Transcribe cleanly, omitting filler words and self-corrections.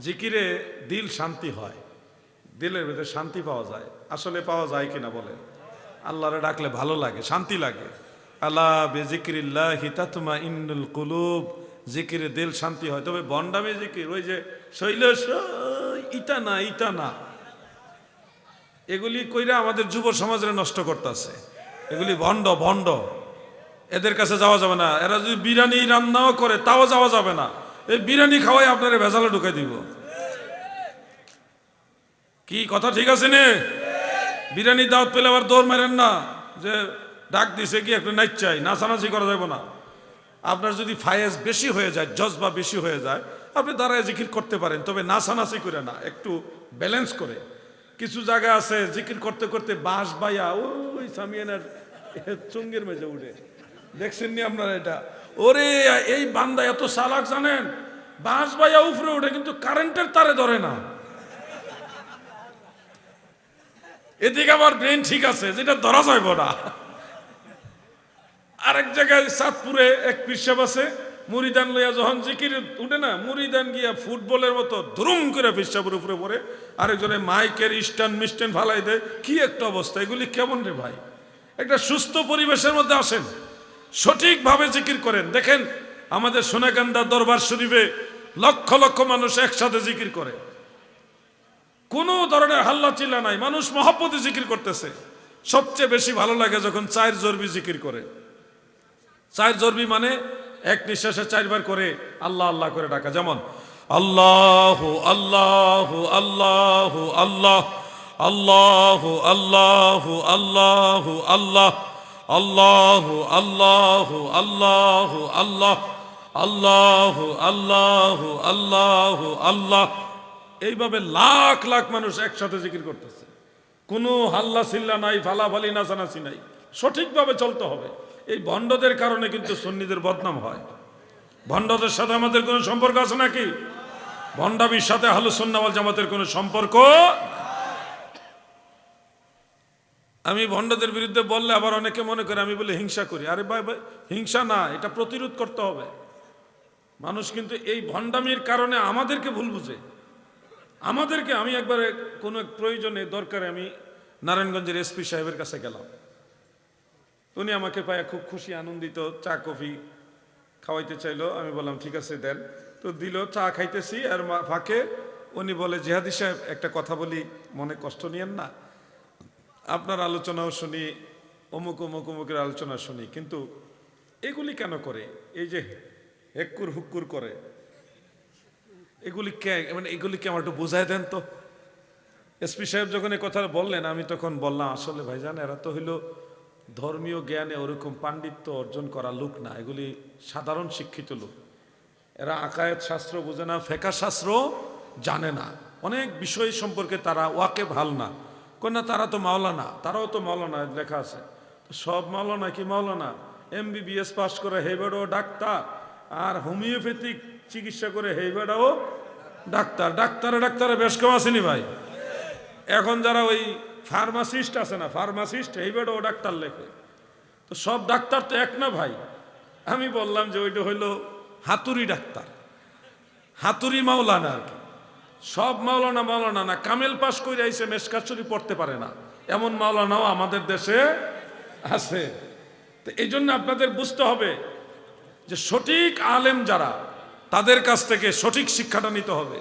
জিকিরে দিল শান্তি হয়, দিলের ভিতরে শান্তি পাওয়া যায়। আসলে পাওয়া যায় কিনা বলেন? আল্লাহরে ডাকলে ভালো লাগে, শান্তি লাগে। আলা বিযিকরিল্লাহি তাতমাইন্নুল কুলুব, জিকিরে দিল শান্তি হয়। তবে বন্ডামি জিকির, ওই যে শৈলেশ ইটা না, এগুলি কইরা আমাদের যুব সমাজে নষ্ট করতেছে। এগুলি ভণ্ড, এদের কাছে যাওয়া যাবে না। এরা যদি বিরিয়ানি রান্নাও করে তাও যাওয়া যাবে না। এই বিরিয়ানি খাওয়াই আপনারা ভেজালে ঢুকাই দিব। কি কথা ঠিক আছে নে? বিরিয়ানি দাওয়াত পেলে আবার দৌড় মারেন না যে ডাক দিছে কি একটু নাচাই, নাচানাচি করা যাবে না। আপনার যদি ফায়েজ বেশি হয়ে যায়, জজবা বেশি হয়ে যায়, আপনি দাঁড়ায় জিকির করতে পারেন, তবে নাচানাচি করে না, একটু ব্যালেন্স করে। কিছু জায়গা আছে জিকির করতে করতে বাঁশ বাইয়া ওই সামিয়ানার চুঙ্গের মেঝে উঠে, দেখছেন নি আপনারা এটা? ওরে এই বান্দা এত চালাক জানেন, বাঁশ বাইয়া উপরে উঠে কিন্তু কারেন্টের তারে ধরে না। এদিকে আবার ব্রেন ঠিক আছে, যেটা ধরা যাইব না। আরেক জায়গায় চাঁদপুরে এক পিসাব আছে, মুরিদান লইয়া যখন জিকির উঠে না, মুরিদান গিয়া ফুটবলের মতো ধুরুম করে পিসাবের উপরে পড়ে, আরেকজনে মাইকের স্ট্যান্ড মিস্ট্যান্ড ফালাই দেয়। কি একটা অবস্থা! এগুলি কেমন রে ভাই? একটা সুস্থ পরিবেশের মধ্যে আসেন, সঠিকভাবে জিকির করেন। দেখেন আমাদের সোনাকান্দা দরবার শরীফে লক্ষ লক্ষ মানুষ একসাথে জিকির করে, কোনো ধরনের হাল্লা চিল্লা নাই, মানুষ মহব্বতে জিকির করতেছে। সবচেয়ে বেশি ভালো লাগে যখন চার জরবি জিকির করে। চার জরবি মানে এক নিঃশ্বাসে চারবার করে আল্লাহ আল্লাহ করে ডাকা। যেমন আল্লাহ আল্লাহ আল্লাহ আল্লাহ আল্লাহ আল্লাহ আল্লাহ আল্লাহ আল্লাহ আল্লাহ আল্লাহ আল্লাহ আল্লাহ আল্লাহ আল্লাহ আল্লাহ। এইভাবে লাখ লাখ মানুষ একসাথে জিকির করতেছে, কোনো হাল্লা চিল্লা নাই, ফালাফালি নাচানাচি নাই। সঠিকভাবে চলতে হবে। এই ভণ্ডদের কারণে কিন্তু সুন্নিদের বদনাম হয়। ভণ্ডদের সাথে আমাদের কোনো সম্পর্ক আছে নাকি? ভণ্ডামির সাথে আহলুস সুন্নাহ ওয়াল জামাতের কোনো সম্পর্ক। আমি ভণ্ডদের বিরুদ্ধে বললে আবার অনেকে মনে করে আমি বলে হিংসা করি। আরে ভাই ভাই, হিংসা না, এটা প্রতিরোধ করতে হবে। মানুষ কিন্তু এই ভণ্ডামির কারণে আমাদেরকে ভুল বুঝে। আমাদেরকে, আমি একবারে কোনো এক প্রয়োজনে দরকারে আমি নারায়ণগঞ্জের এসপি সাহেবের কাছে গেলাম। উনি আমাকে পায় খুব খুশি আনন্দিত, চা কফি খাওয়াইতে চাইলো। আমি বললাম ঠিক আছে দেন। তো দিল, চা খাইতেছি, আর ফাঁকে উনি বলে জিহাদি সাহেব একটা কথা বলি, মনে কষ্ট নিয়েন না, আপনার আলোচনাও শুনি, অমুক অমুক অমুকের আলোচনা শুনি, কিন্তু এগুলি কেন করে? এই যে হেক্কুর হুক্কুর করে, এগুলি কে, মানে এগুলি কে আমার একটু বোঝায় দেন তো। এসপি সাহেব যখন এই কথা বললেন, আমি তখন বললাম আসলে ভাইজান এরা তো হইল ধর্মীয় জ্ঞানে ওরকম পাণ্ডিত্য অর্জন করা লোক না, এগুলি সাধারণ শিক্ষিত লোক। এরা আকায়েত শাস্ত্র বোঝে না, ফেকা শাস্ত্র জানে না, অনেক বিষয় সম্পর্কে তারা ওয়াকে ভাল না। না তারা তো মাওলানা, তারাও তো মাওলানা, লেখা আছে। সব মাওলানা কি মাওলানা? MBBS পাস করে হেবেডও ডাক্তার, আর হোমিওপ্যাথিক চিকিৎসা করে হেবেডাও ডাক্তার। ডাক্তারে বেশ কম আসেনি ভাই। এখন যারা ওই ফার্মাসিস্ট আছে না, ফার্মাসিস্ট হেবেডও ডাক্তার লেখে। তো সব ডাক্তার তো এক না ভাই। আমি বললাম যে ওইটা হইলো হাতুড়ি ডাক্তার, হাতুড়ি মাওলানা আর কি। সব মাওলানা না, কামেল পাস করে আইসে মেশকাত শরীফ পড়তে পারে না, এমন মাওলানাও আমাদের দেশে আছে। তো এই জন্য আপনাদের বুঝতে হবে যে সঠিক আলেম যারা, তাদের কাছ থেকে সঠিক শিক্ষাটা নিতে হবে।